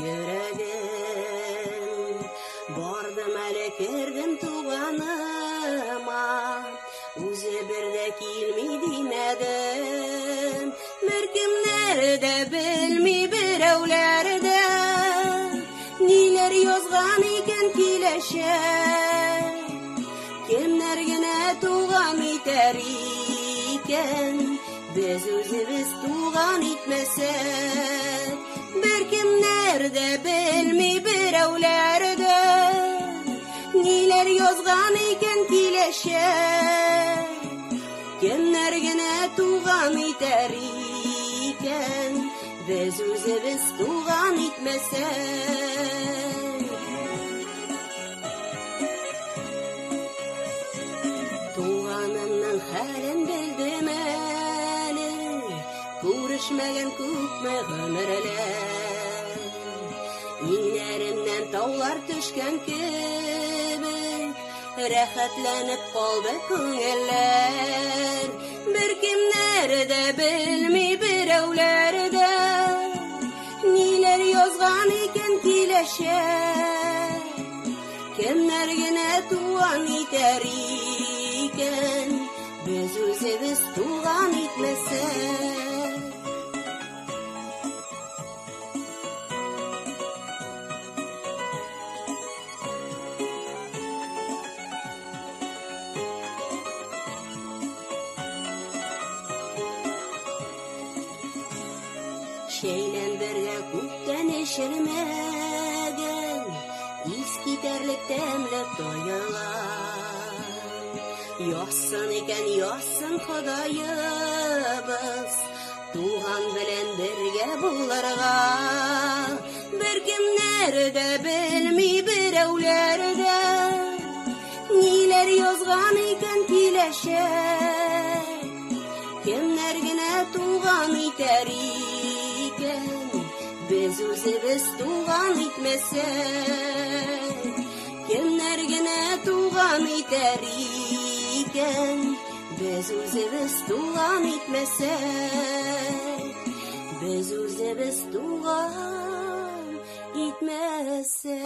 йөрәгем. Бардым әле кердем туганыма, үзе бер дә килми димәдем. Беркемнәр дә белми, берәүләр дә ниләр язган икән киләчәк. Кемнәр генә туган итәр икән, без үзебез туган итмәсәк. Беркемнәр дә белми, берәүләр дә ниләр язган икән киләчәк. Кемнәр генә туган итәр икән, без үзебез туган итмәсәк. Туганымның хәлен белдем әле, күрешмәгән күпме гомерләр. Инәремнән таулар төшкән кебек, рәхәтләнеп калды күңелләр. Беркемнәр дә белми, берәүләр дә ниләр язган икән киләчәк. Кемнәр генә туган итәр икән, без үзебез туган итмәсәк. Шәйлән бергә күптән эчелмәгән, ис китәрлек тәмле тоела. Яссын икән яссын Ходаебыз, туган белән бергә булырга. Беркемнәр дә белми, берәүләр дә ниләр язган икән киләчәк. Кемнәр генә туган итәр икән, без үзебез туган итмәсәк. Кемнәр генә туган итәр икән, без үзебез туган итмәсәк. Без үзебез туган итмәсәк.